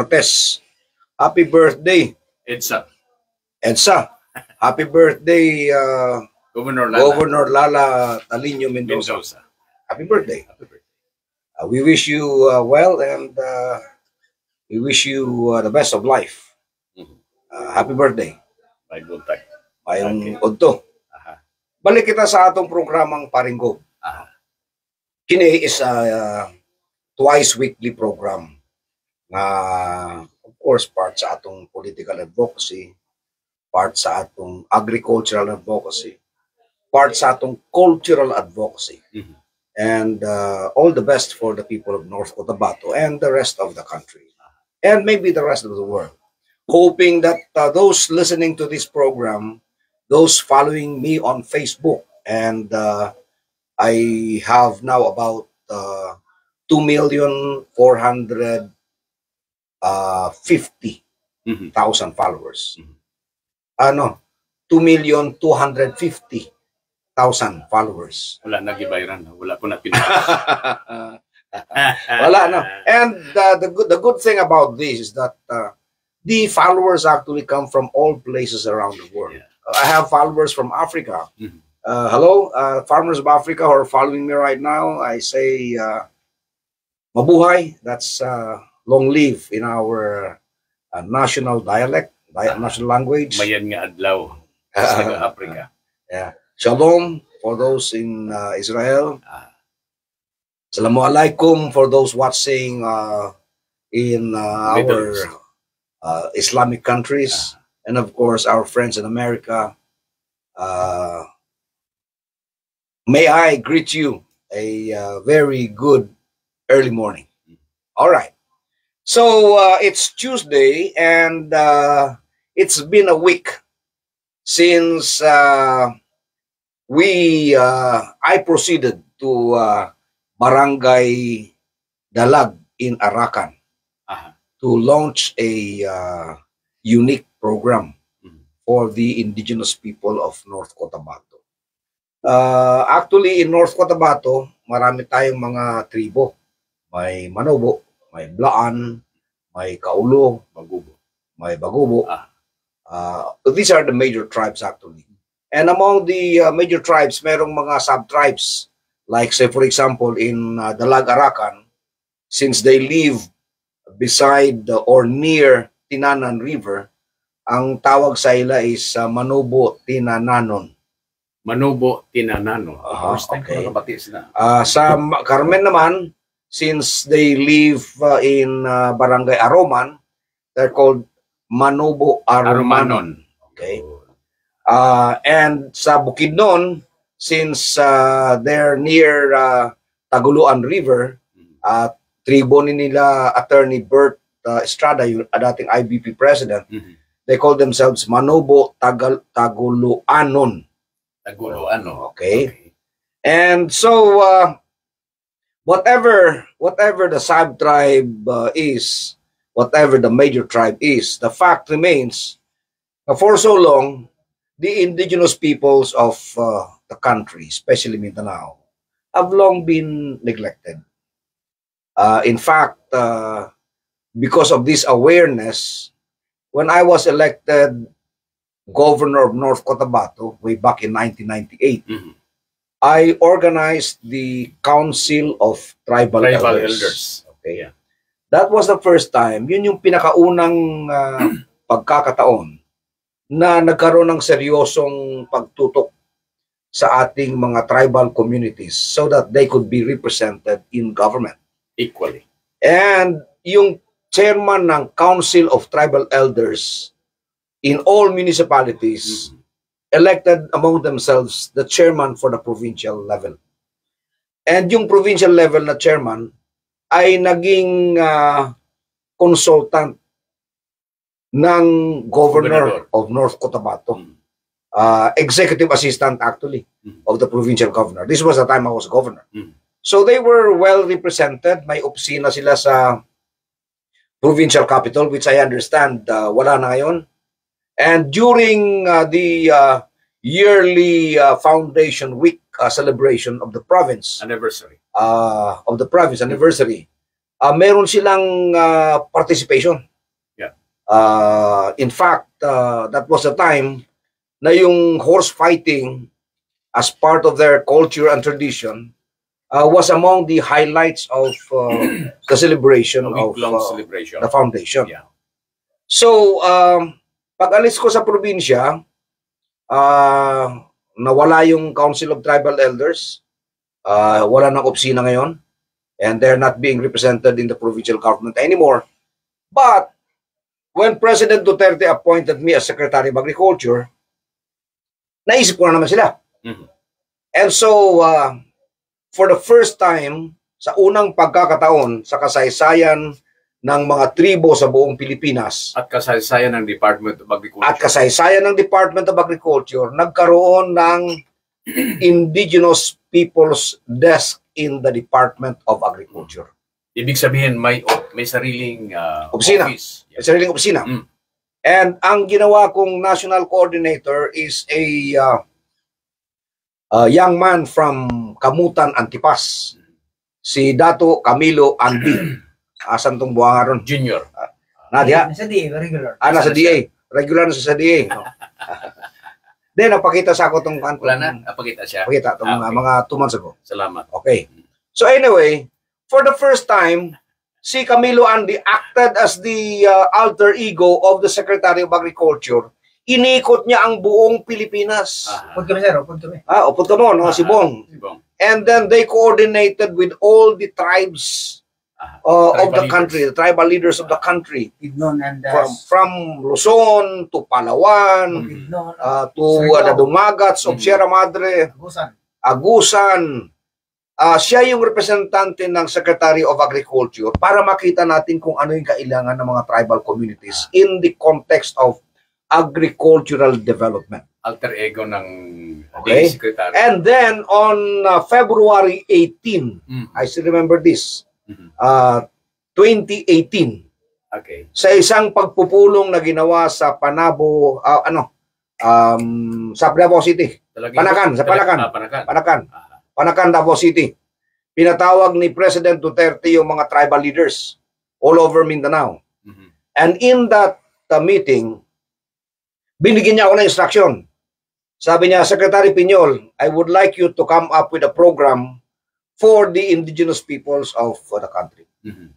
Martes. Happy birthday, EDSA. EDSA. Happy birthday, Governor Lala Talino Mendoza. Mendoza. Happy birthday. Happy birthday. We wish you well, and we wish you the best of life. Happy birthday. May good time. Mayong udto. Balik kita sa atong programang Paringgo. Kini is a twice weekly program na of course part sa atong political advocacy, part sa atong agricultural advocacy, part sa atong cultural advocacy. And all the best for the people of North Cotabato and the rest of the country, and maybe the rest of the world. Hoping that those listening to this program, those following me on Facebook, and I have now about 2,450,000 followers. 2,250,000 followers. Wala na gibayran. Wala po na Wala, no. And the good thing about this is that the followers actually come from all places around the world. I have followers from Africa. Hello, farmers of Africa who are following me right now. I say, mabuhay. That's long live in our national dialect, national language. Mayan nga adlaw sa Africa. Yeah. Shalom for those in Israel. Assalamualaikum for those watching in our Islamic countries. And of course, our friends in America. May I greet you a very good early morning. All right. So it's Tuesday, and it's been a week since I proceeded to Barangay Dalag in Arakan to launch a unique program for the indigenous people of North Cotabato. Actually, in North Cotabato, marami tayong mga tribo. May Manobo, may Blaan, may Kaulo, may Bagubo. These are the major tribes actually. And among the major tribes, merong mga sub-tribes. Like say for example, in Dalag Arakan, since they live beside or near Tinanan River, ang tawag sa ila is Manobo Tinananon. Manobo Tinananon. Okay. Sa Carmen naman, since they live in Barangay Aroman, they're called Manobo Aromanon. Okay. And sa Bukidnon, since they're near Taguluan River, tribo nila Attorney Bert Estrada, yung dating IBP president, they call themselves Manobo Taguluanon. Okay. And so whatever the sub-tribe is, whatever the major tribe is, the fact remains for so long, the indigenous peoples of the country, especially Mindanao, have long been neglected. In fact, because of this awareness, when I was elected governor of North Cotabato way back in 1998, I organized the Council of Tribal Elders. Okay. Yeah. That was the first time, yun yung pinakaunang pagkakataon na nagkaroon ng seryosong pagtutok sa ating mga tribal communities so that they could be represented in government equally. And yung chairman ng Council of Tribal Elders in all municipalities elected among themselves the chairman for the provincial level. And yung provincial level na chairman ay naging consultant ng governor of North Cotabato. Executive assistant actually of the provincial governor. This was the time I was governor. So they were well represented. May opisina sila sa provincial capital, which I understand wala na ngayon. And during the yearly Foundation Week celebration of the province anniversary, meron silang participation. In fact, that was the time na yung horse fighting as part of their culture and tradition was among the highlights of the celebration A of week-long celebration. the foundation. Yeah. So, pag alis ko sa probinsya, nawala yung Council of Tribal Elders. Wala ng opisina ngayon. And they're not being represented in the provincial government anymore. But, when President Duterte appointed me as Secretary of Agriculture, naisip ko na naman sila. Mhm. And so, for the first time, sa unang pagkakataon sa kasaysayan ng mga tribo sa buong Pilipinas At kasaysayan ng Department of Agriculture. at kasaysayan ng Department of Agriculture, nagkaroon ng Indigenous Peoples Desk in the Department of Agriculture. Ibig sabihin, may sariling Opisina. office. May sariling opisina. Mm. And ang ginawa kong national coordinator is a young man from Kamutan, Antipas. Si Dato Camilo Andi. Asan tong buwanga ron? Junior. Nadia? Nasa DA, regular. Nasa DA. Regular na siya sa DA. No? Then, napakita sa ako itong Wala na, napakita siya. Pakita itong Okay. mga 2 months ago. Salamat. Okay. So anyway, for the first time, si Camilo Andi acted as the alter ego of the Secretary of Agriculture. Inikot niya ang buong Pilipinas. Upod kami, sir. Upod kami. Upod ka mo, no? Si Bong. Sibong. And then they coordinated with all the tribes of the Tribal country, the tribal leaders of the country. Tignon and From Luzon to Palawan, Tignon, to the Dumagats of Sierra Madre, Agusan. Agusan. Siya yung representante ng Secretary of Agriculture para makita natin kung ano yung kailangan ng mga tribal communities in the context of agricultural development. Alter ego ng Okay. DA Secretary. And then on February 18, I still remember this, Mhm. 2018, Okay. sa isang pagpupulong na ginawa sa Panabo, sa Davao City, Panakan, sa Panakan. Panakan. Panakan, Panakan, Davao City. Pinatawag ni President Duterte yung mga tribal leaders all over Mindanao. Mhm. And in that meeting, binigyan niya ako ng instruction. Sabi niya, Secretary Piñol, I would like you to come up with a program for the indigenous peoples of the country. Mhm.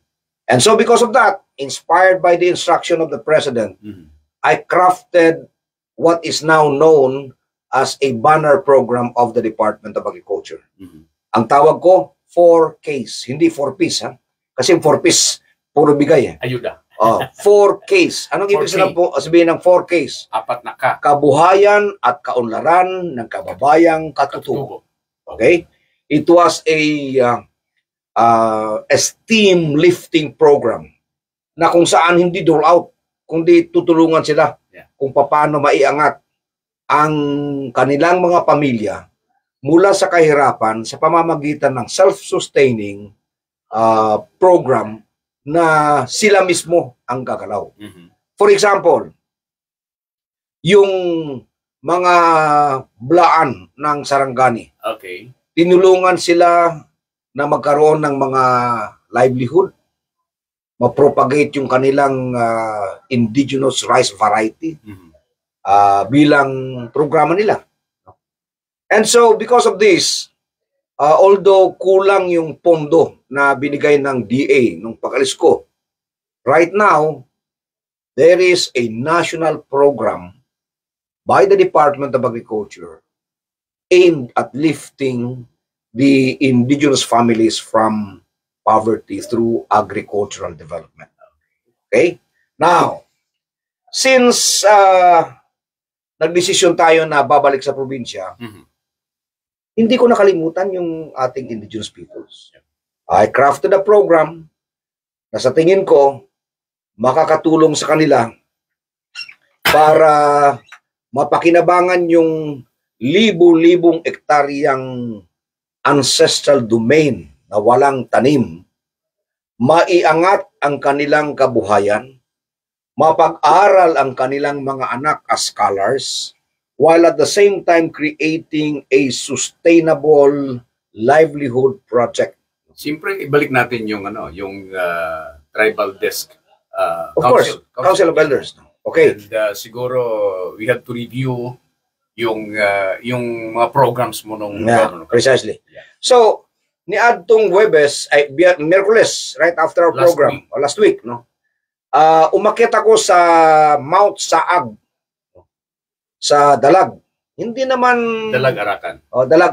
And so because of that, inspired by the instruction of the President, Mhm. I crafted what is now known as a banner program of the Department of Agriculture. Mhm. Ang tawag ko, 4Ks, hindi 4Ps. Ha? Kasi 4Ps, puro bigay. Ayuda. 4Ks. Anong ibig 4K. sabihin ng 4Ks? 4 na ka. Kabuhayan at kaunlaran ng kababayang katutubo. Okay? It was a esteem lifting program na kung saan hindi dole out, kundi tutulungan sila kung paano maiangat ang kanilang mga pamilya mula sa kahirapan sa pamamagitan ng self-sustaining program na sila mismo ang gagalaw. Mhm. For example, yung mga blaan ng Sarangani, Okay. tinulungan sila na magkaroon ng mga livelihood, mapropagate yung kanilang indigenous rice variety Mhm. bilang programa nila. And so, because of this, although kulang yung pondo na binigay ng DA nung pag-alis ko, right now, there is a national program by the Department of Agriculture aimed at lifting the indigenous families from poverty through agricultural development. Okay? Now, since nagdesisyon tayo na babalik sa probinsya, Mhm. hindi ko nakalimutan yung ating indigenous peoples. I crafted a program na sa tingin ko makakatulong sa kanila para mapakinabangan yung libu-libong ektaryang ancestral domain na walang tanim, maiangat ang kanilang kabuhayan, mapag-aral ang kanilang mga anak as scholars, while at the same time creating a sustainable livelihood project. Siyempre, ibalik natin yung yung tribal desk Of course, Council of Elders. Okay. And siguro we have to review yung mga programs mo nung Yeah, precisely. Yeah. So, niadtong Huwebes, ay Miyerkules, right after our Last program, week. o last week, no? Umakyat ako sa Mount Saag, sa Dalag. Hindi naman... Dalag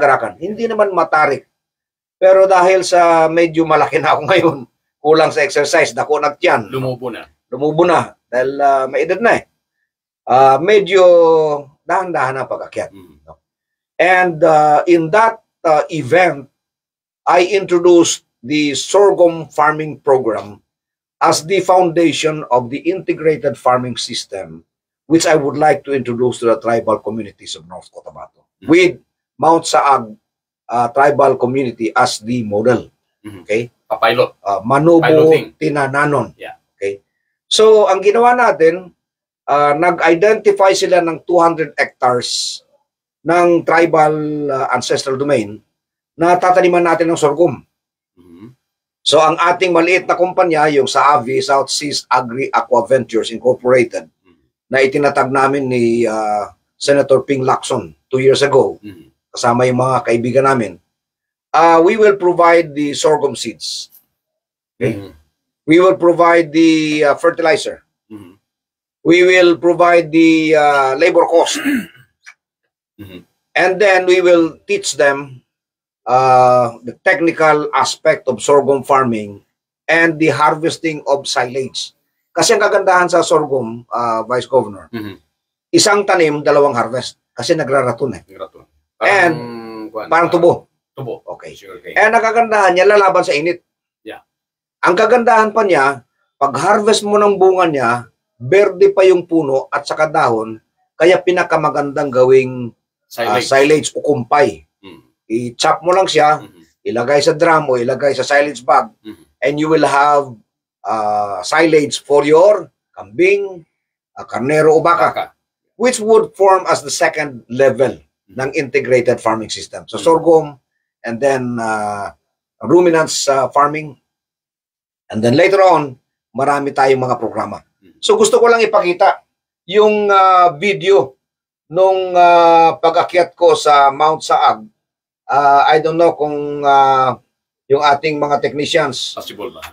Arakan. Hindi naman matarik. Pero dahil sa medyo malaki na ako ngayon, kulang sa exercise, dako nagtiyan. Lumubo na. Dahil may edad na eh. Medyo dahan-dahan ang pag-akyat. No? And in that event, I introduced the sorghum farming program as the foundation of the integrated farming system, which I would like to introduce to the tribal communities of North Cotabato, with Mount Saag tribal community as the model. Okay? Papilot. Manubo Piloting. Tinananon. Yeah. Okay? So, ang ginawa natin, nag-identify sila ng 200 hectares ng tribal ancestral domain na tataniman natin ng sorghum. So, ang ating maliit na kumpanya, yung sa AVI, South Seas Agri Aqua Ventures Incorporated, na itinatag namin ni Senator Ping Lacson 2 years ago, kasama yung mga kaibigan namin, we will provide the sorghum seeds. Okay? We will provide the fertilizer. We will provide the labor cost. And then we will teach them the technical aspect of sorghum farming and the harvesting of silage. Kasi ang kagandahan sa sorghum, Vice Governor, isang tanim, dalawang harvest. Kasi nagraraton eh. Parang tubo. Okay. Okay. Ang kagandahan niya, lalaban sa init. Yeah. Ang kagandahan pa niya, pag harvest mo ng bunga niya, berde pa yung puno at saka dahon, kaya pinakamagandang gawing silage o kumpay. I-chop mo lang siya, ilagay sa drum o ilagay sa silage bag, and you will have silage for your kambing, karnero o baka, which would form as the second level ng integrated farming system. So sorghum, and then ruminants farming, and then later on, marami tayong mga programa. So gusto ko lang ipakita yung video nung pag-akyat ko sa Mount Saag. I don't know kung yung ating mga technicians. Possible ba?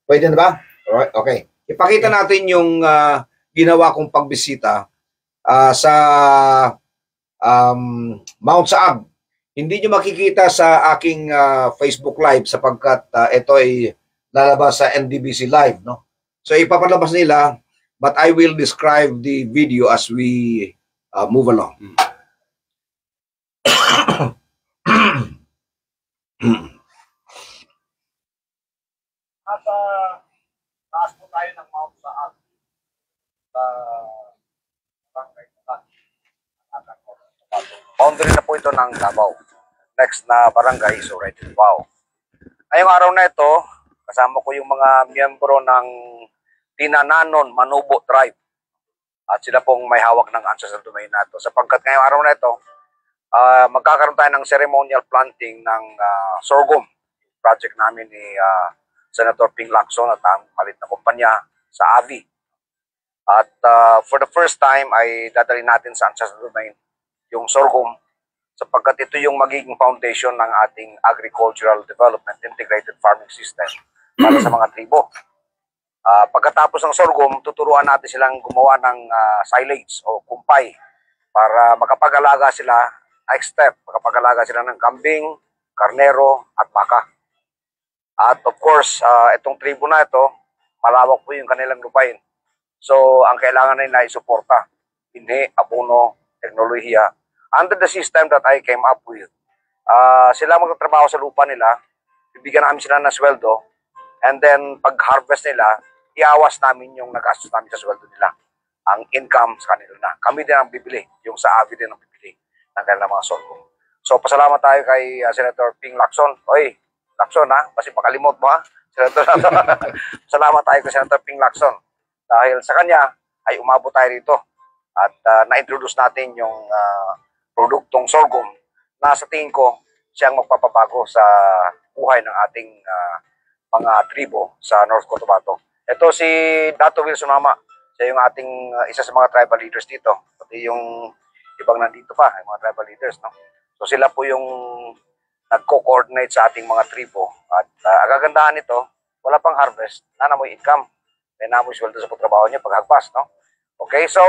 Pwede na ba? Alright, okay. Ipakita natin yung ginawa kong pagbisita sa Mount Saag. Hindi nyo makikita sa aking Facebook Live sapagkat ito ay lalabas sa NDBC Live, no? So ipapalabas nila, but I will describe the video as we move along. At taas po tayo ng Mount Saag sa boundary na po ito ng Davao. Next na barangay is already Davao. Ngayong araw na ito, kasama ko yung mga miyembro ng Tinananon Manubo Tribe. At sila pong may hawak ng ancestral domain na ito. Sapagkat ngayong araw na ito, magkakaroon tayo ng ceremonial planting ng sorghum. Project namin ni Senator Ping Lacson at ang malit na kumpanya sa AVI. At for the first time ay dadalhin natin sa ancestral domain yung sorghum sapagkat ito yung magiging foundation ng ating agricultural development integrated farming system para sa mga tribo. Pagkatapos ng sorghum, tuturuan natin silang gumawa ng silage o kumpay para makapag-alaga sila, next step, makapag-alaga sila ng kambing, karnero at baka. At of course, itong tribo na ito, malawak po yung kanilang lupain. So, ang kailangan nila ay suporta, hindi, apuno, teknolohiya. Under the system that I came up with, sila magtatrabaho sa lupa nila, bibigyan namin sila ng sweldo, and then pag-harvest nila, iawas namin yung nag-gastos namin sa sweldo nila. Ang income sa kanila na. Kami din ang bibili, yung sa AVI din ang bibili ng kanilang mga sorghum. So, pasalamat tayo kay Senator Ping Lacson. Oy, Lacson ha, kasi pakalimot mo ha. Senator, salamat tayo kay Senator Ping Lacson. Dahil sa kanya, ay umabot tayo rito. At na-introduce natin yung produktong sorghum na sa tingin ko siyang magpapabago sa buhay ng ating mga tribo sa North Cotabato. Ito si Dato Wilson Hama. Siya yung ating isa sa mga tribal leaders dito. Pati yung ibang nandito pa, yung mga tribal leaders. No? So sila po yung nagko-coordinate sa ating mga tribo. At ang kagandahan nito, wala pang harvest, nanamoy income. May namoy sweldo sa pagtrabaho niya paghagpas. No? Okay, so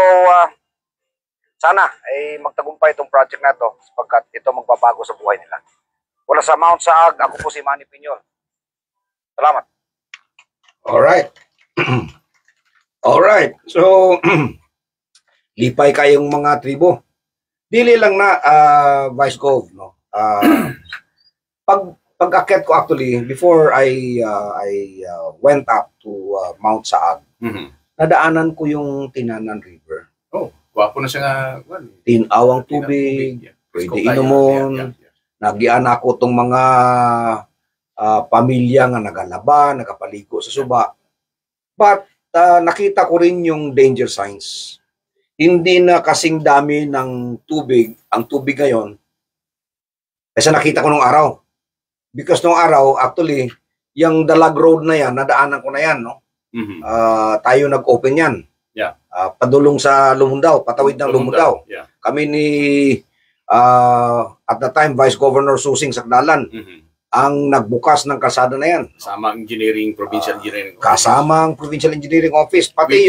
sana ay magtagumpay itong project na to sapagkat ito magbabago sa buhay nila. Wala sa Mount Saag, ako po si Manny Piñol. Salamat. Alright. Alright. So, lipay kayong mga tribo. Dili lang na, Vice Gov, no? Pag-akyat ko actually, before I went up to Mount Saag, nadaanan ko yung Tinanan River. Oh, wapo na siya nga. Tinawang tubig, pwede inumon. Nagian ako tong mga pamilya nga nagalaba, nagapaligo sa suba. But nakita ko rin yung danger signs. Hindi na kasing dami ng tubig, ang tubig ngayon, kasi nakita ko nung araw. Because nung araw, actually, yung Dalag Road na yan, nadaanan ko na yan, no? Tayo nag-open yan. Yeah. Padulong sa Lumundaw, patawid ng Lumundaw. Yeah. Kami ni, at the time, Vice Governor Susing Sagdalan, ang nagbukas ng kalsada na yan. Kasama ang engineering, provincial engineering. Kasama ang provincial engineering office. Pati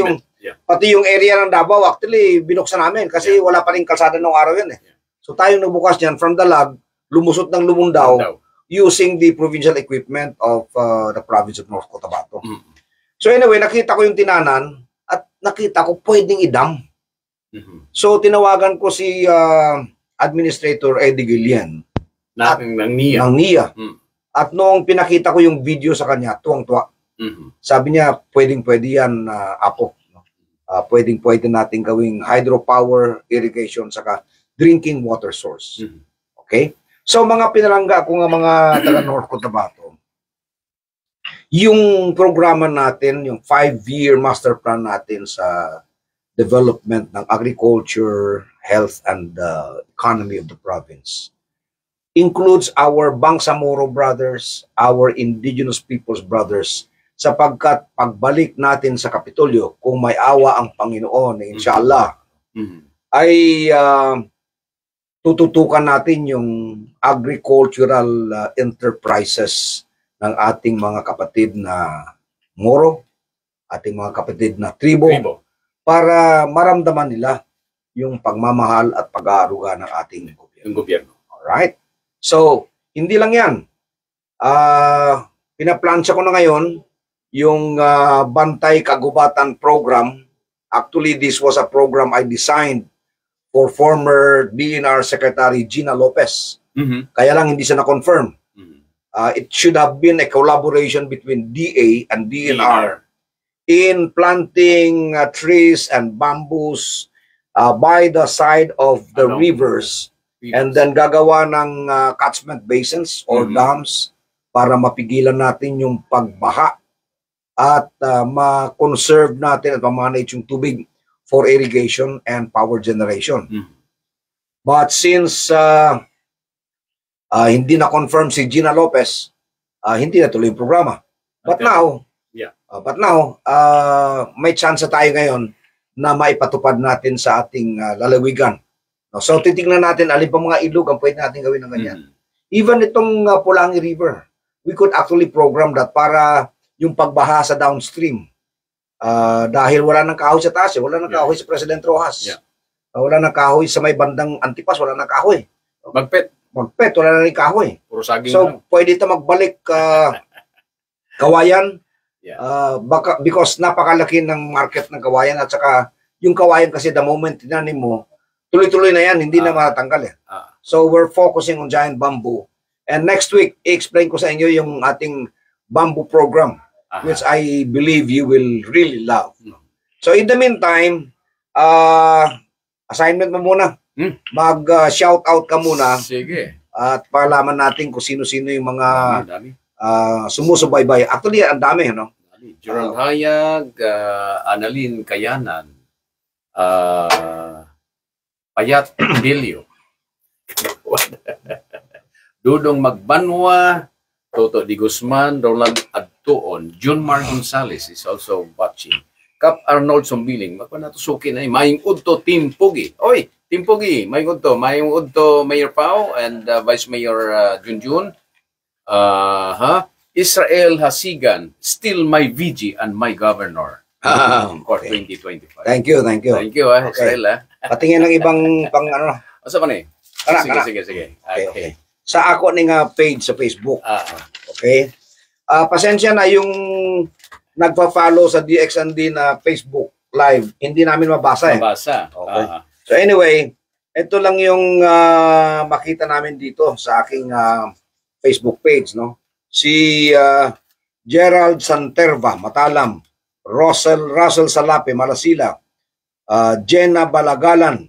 yung area ng Davao, actually, binuksan namin kasi wala pa rin kalsada nung araw yan. So tayong nagbukas yan from Dalag, lumusot ng Lumundaw, using the provincial equipment of the province of North Cotabato. So anyway, nakita ko yung Tinanan at nakita ko pwedeng idam. So tinawagan ko si Administrator Eddie Guillen ng NIA. At noong pinakita ko yung video sa kanya, tuwang-tuwa. Sabi niya, pwedeng-pwede yan, Apo. Pwedeng-pwede natin gawing hydropower irrigation saka drinking water source. Okay? So mga pinalangga ko nga mga taga North Cotabato, yung programa natin, yung 5-year master plan natin sa development ng agriculture, health, and economy of the province includes our Bangsamoro brothers, our indigenous peoples brothers, sapagkat pagbalik natin sa Kapitolyo, kung may awa ang Panginoon, inshallah, ay tututukan natin yung agricultural enterprises ng ating mga kapatid na Moro, ating mga kapatid na tribo, para maramdaman nila yung pagmamahal at pag-aaruga ng ating gobyerno. Alright? So, hindi lang yan. Pinaplansya ko na ngayon yung Bantay Kagubatan Program. Actually, this was a program I designed for former DNR Secretary Gina Lopez. Kaya lang hindi siya na-confirm. It should have been a collaboration between DA and DNR in planting trees and bamboos by the side of the rivers. And then gagawa ng catchment basins or dams para mapigilan natin yung pagbaha at ma-conserve natin at ma-manage yung tubig for irrigation and power generation. But since hindi na-confirm si Gina Lopez, hindi na tuloy yung programa. But now, may chance tayo ngayon na maipatupad natin sa ating lalawigan. So, titingnan natin alin pa mga ilog ang pwede natin gawin ng ganyan. Even itong Pulangi River, we could actually program that para yung pagbaha sa downstream. Dahil wala nang kahoy sa taas, wala nang kahoy sa President Rojas. Wala nang kahoy sa may bandang Antipas, wala nang kahoy. Magpet, wala nang kahoy. So, pwede ito magbalik kawayan. Because napakalaki ng market ng kawayan at saka yung kawayan kasi the moment tinanim mo, tuloy-tuloy na yan, hindi na matatanggal. So we're focusing on giant bamboo. And next week, i-explain ko sa inyo yung ating bamboo program, which I believe you will really love. So in the meantime, assignment mo muna. Mag-shout out ka muna. Sige. At palaman natin kung sino-sino yung mga sumusubaybay. Actually, ang dami, no? Gerald Hayag, Annalyn Kayanan, Payat Bilyo, Dudong Magbanwa, Toto Di Guzman, Roland Adtuon, June Mar Gonzales is also watching. Kap Arnold Sombiling, magpanatusuki na Maying Udto Team Pugi. Oy, Team Pugi, Maying Udto Mayor Pao and Vice Mayor Junjun. Israel Hasigan, still my VG and my governor for 2025. Thank you. Thank you, Okay. Israel. Patingin ng ibang pang ano. Asa man eh? Kana. Sige. Okay. Sa ako ning page sa Facebook. Okay? Pasensya na yung nagpa-follow sa DXND na Facebook Live. Hindi namin mabasa eh. Okay. So anyway, ito lang yung makita namin dito sa aking Facebook page, no? Si Gerald Santerva, Matalam, Russell Salape, Malasila, Jenna Balagalan,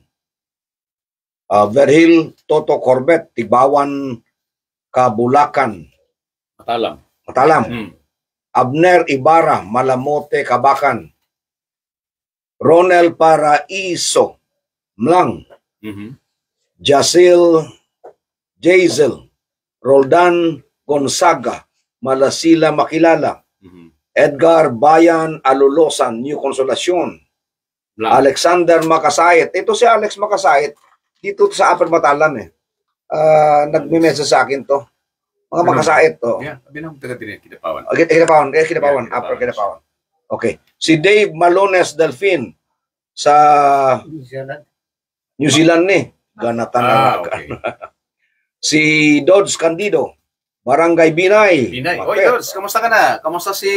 Verhil Toto Corbet, Tibawan, Kabulakan, Matalam. Abner Ibarra, Malamote, Kabakan, Ronel Paraiso, Mlang, Jazel, Roldan Gonzaga, Malasila, Makilala, Edgar Bayan Alulosan, New Consolacion, Alexander Makasayit. Ito si Alex Makasayit, dito sa Upper Matalam eh. Nagme-message sa akin to. Mga Makasayit to. Yeah, binang taga Kidapawan. Kidapawan, Upper Kidapawan. Okay. Si Dave Malones Delfin sa New Zealand ni. Ganatan okay. Si Dodds Candido, Barangay Binay. Oy, Dodds, kamusta ka na? Kamusta si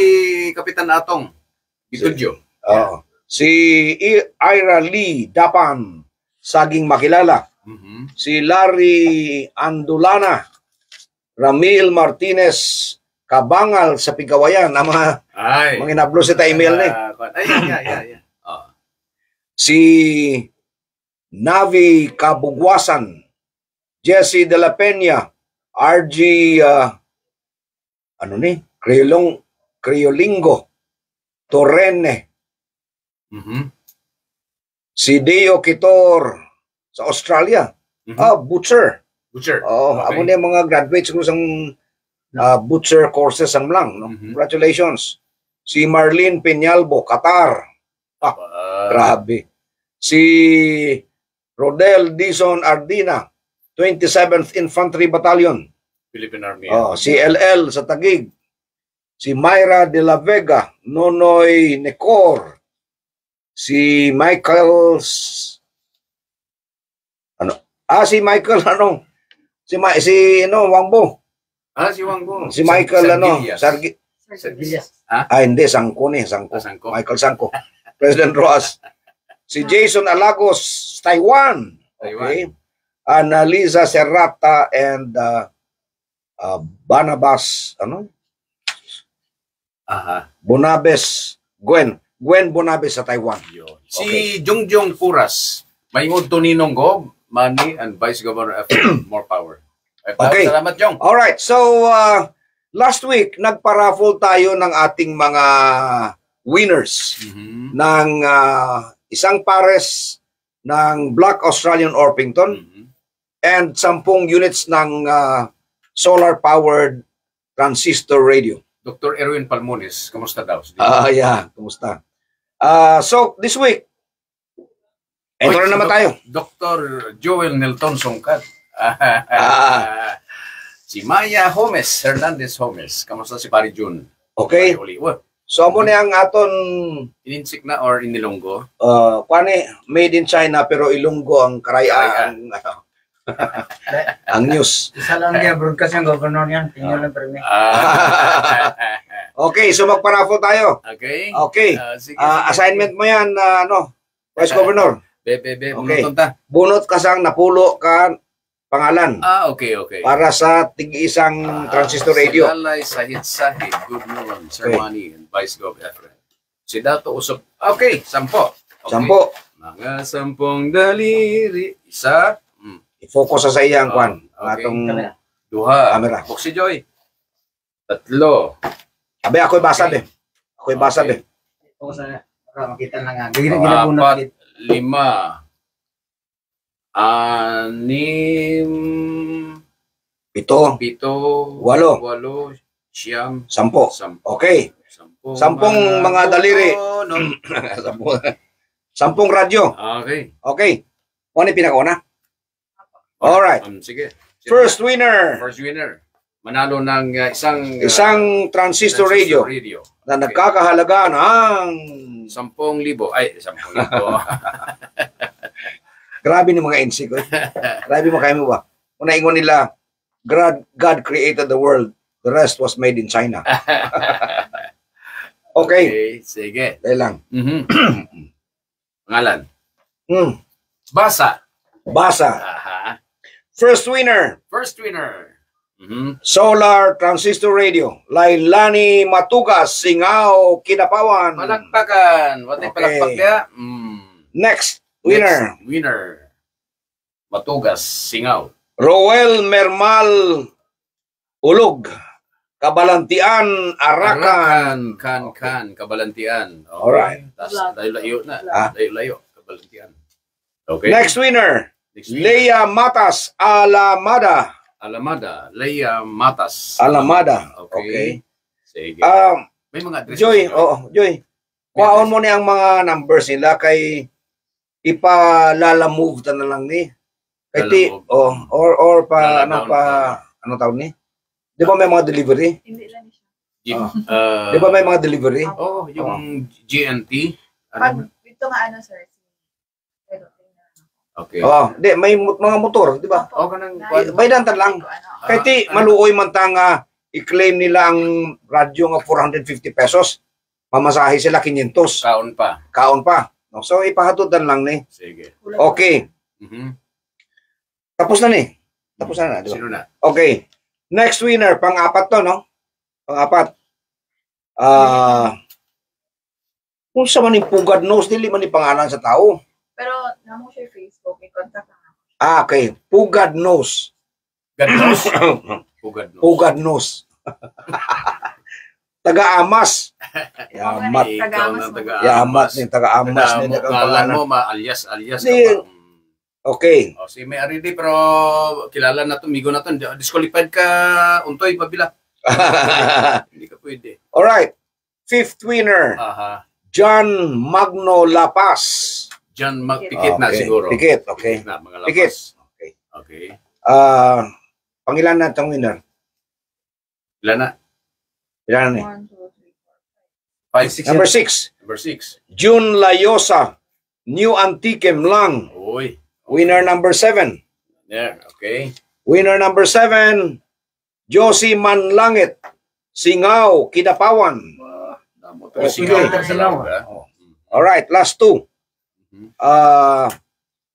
Kapitan Atong? Bitudyo. Si Ira Lee Dapan, Saging Makilala. Si Larry Andulana, Ramil Martinez Kabangal sa Pigawayan. Ang mga inablo sa email ni. Si Navi Kabugwasan, Jesse De La Peña, RG Criolingo, Torrene, si Deo Kitor sa Australia, Butcher. Ako na yung mga graduates ko sa Butcher courses ang lang. No? Congratulations. Si Marlene Peñalbo, Qatar. Grabe. Si Rodel Dizon Ardina, 27th Infantry Battalion. Philippine Army. Si LL sa Taguig. Si Myra de la Vega, Nonoy Necor. Si Michael Wangbo. Si Wangbo. Si Michael Sergilias. Hindi, Sangko. Michael Sangko. President Roas. Si Jason Alagos, Taiwan. Okay. Annalisa Serrata and Barnabas, Bonabes, Gwen Bonabes sa Taiwan. Si Jongjong Puras, Mayingod Toninong Go, Money and Vice Governor F. More power. Okay. Salamat, Jong. Alright, so last week, nagpa-raffle tayo ng ating mga winners ng isang pares ng Black Australian Orpington and 10 units ng solar-powered transistor radio. Dr. Erwin Palmones, kamusta daw? Kumusta? So, this week, ito na naman tayo. Dr. Joel Nelton Songkat. Si Maya Hernandez Homes. Kamusta si Pari June? Okay. So, amo na ang aton ininsik na or inilonggo? Made in China pero Ilonggo ang karayaan. Ang news. Isa lang niya, broadcast ng governor niyan. Tingnan lang permi. Okay, so magpa-raffle tayo. Okay. Assignment mo yan, Vice Governor. Okay. Bunot ka sang napulo ka pangalan. Okay. Para sa tig-isang transistor radio. Salalay Sahid. Good morning, Sir Manny and Vice Gov Efren. Si Dato Usop. Okay, 10. Okay. 10. Mga 10 daliri. Isa. I-focus sa iyang kwan. Okay. Atong duha. Camera. Boxy Joy. 3. Ako'y basa din. Focus na. Para makita na nga. Ginabunot. 4, 5. 6. 7. 7, Pito, 8, walo, siyam, 10. sampo. Okay. Sampung mga daliri. No. 10 radyo. Okay. Okay. Ano yung pinakauna? Alright. Sige. First winner. First winner. Manalo ng Isang transistor radio na nagkakahalaga ng 10,000. Ay, 10,000. grabe ni mga NC ko. Grabe mo kayo mo ba? Una ingon nila, God created the world. The rest was made in China. Okay. Sige. Dahil lang. Pangalan. Basa. Aha. First winner. First winner. Solar Transistor Radio. Lailani Matugas, Singao, Kidapawan. Palakpakan. What Okay. palakpak niya? Next winner. Next winner. Matugas, Singaw. Roel Mermal Ulog. Kabalantian, Arakan. Kan, Kabalantian. Okay. Alright. Dahil layo na. Dahil layo, Kabalantian. Okay. Next winner. Next winner. Leia Matas, Alamada. Alamada. Leia Matas. Alamada. Okay. Sige. May mga address. Joy, Joy. Kuhaon mo ni ang mga numbers nila kay ipalala-move ta na lang ni. Kay ti, or pa, ano tawag ni? Di ba may mga delivery? Hindi lang siya. Di ba may mga delivery? Yung GNT. Pag ito nga ano sir, pero tingnan. Okay. Di, may mga motor, di ba? Kanang Baydantan lang. Kay ti, maluoy man ta nga i-claim nila ang radyo nga 450 pesos. Mamasahe sila 500. Kaon pa. No? So, ipahatudan lang ni. Sige. Okay. Tapos na ni. Tapos na, di ba? Sino na? Okay. Next winner, pang-apat to, no? Pang-apat. Kung sa man yung Pugad Knows, dili man yung pangalan sa tao. Pero namo siya Facebook, may contact lang ako. Okay. Pugad Knows. Gadnos. Pugad Knows. Taga-Amas. Yamat. Yamat ni taga-Amas ni Ngalan mo, alias. Okay. Si may aridi, pero kilala na to, migo na to. Disqualified ka, untoy, pabila. Hindi ka pwede. Alright. Fifth winner. John Magno Lapas. John Pikit na siguro. Pikit, okay. Na, mga Pikit. Lapas. Okay. Pangilan na itong winner? Ilan na? Ilan na ni? 1, 2, 3, 4, 5. Number 6. Number 6. June Layosa. New Antiquem lang. Uy. Winner number 7. There, okay. Winner number 7. Josie Manlangit. Singaw, Kidapawan. Alright, last 2.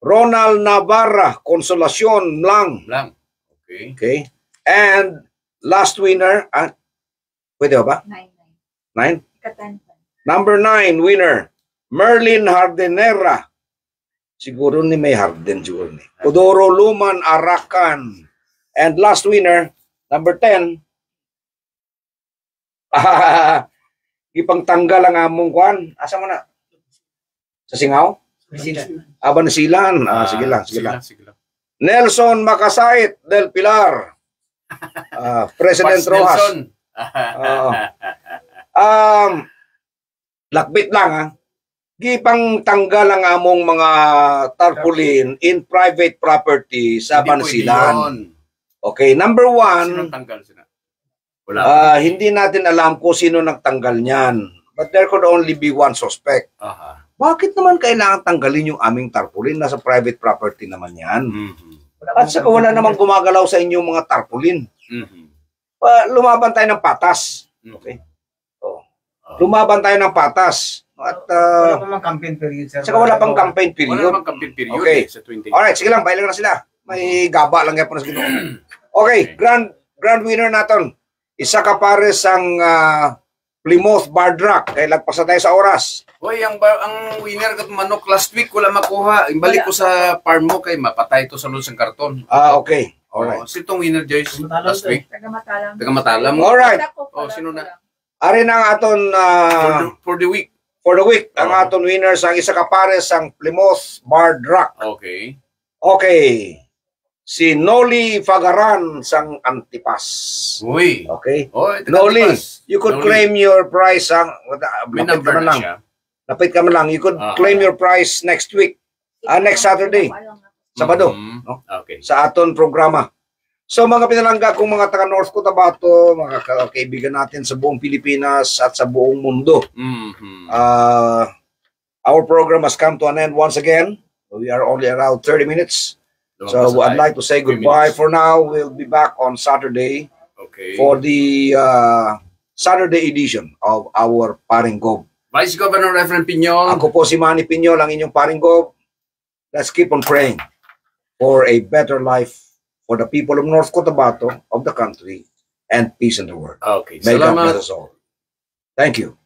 Ronald Navarra, Consolacion lang. Okay. Okay. And last winner, pwede ba? 9? 9. Ika-10. Number 9 winner, Merlin Hardenera. Siguro ni may Harden siguro ni. Odoro Luman Arakan. And last winner, number 10. Ipang tanggal ang among kwan. Asa mo na? Sa Singaw? Aba na silan. Sige lang. Nelson Makasait del Pilar. President Rojas. Lakbit lang Gipang tanggal ang among mga tarpaulin in private property sa Bansilan. Okay, number 1. Sino tanggal sila? Wala. Hindi natin alam kung sino nagtanggal niyan. But there could only be one suspect. Bakit naman kailangan tanggalin yung aming tarpaulin? Nasa private property naman yan. At saka wala namang gumagalaw sa inyong mga tarpaulin. Lumaban tayo ng patas. Okay? Lumaban tayo ng patas. At wala pa mang campaign period, sir. Saka wala pang campaign period. Wala pang campaign period Okay. sa 20. Alright, sige lang, bailang na sila. May gaba lang yan po na sa Ginoo. Okay, grand winner natin. Isa ka pares ang Plymouth Bardrock. Kaya lagpasa tayo sa oras. Hoy, ang winner kat manok last week wala makuha. Imbalik ko sa farm mo kay mapatay to sa loob ng karton. Okay. Alright. Sino winner Joyce last week? Taga-Matalam. Taga-Matalam. Alright. Sino na? Ari na ang aton For the week. For the week, ang aton winners ang isa ka pares ang Plymouth Bardrock. Okay. Okay. si Noli Fagaran sang Antipas. Uy. Okay? Oy, Noli, Antipas. you could Noli. claim your prize May lapit number ka man na lang. siya. Lapit ka man lang. You could Ah. claim your prize next week, next Saturday, Sabado, Mhm. no? Okay. sa aton programa. So mga pinalangga kong mga taga North Cotabato, mga kaibigan natin sa buong Pilipinas at sa buong mundo. Mhm. Our program has come to an end once again. We are only around 30 minutes. So I'd like to say goodbye for now. We'll be back on Saturday Okay. for the Saturday edition of our Paring Gob. Vice Governor Reverend Piñol. Ako po si Manny Piñol, ang inyong Paring Gob. Let's keep on praying for a better life for the people of North Cotabato, of the country, and peace in the world. Okay. May God Salamat. bless us all. Thank you.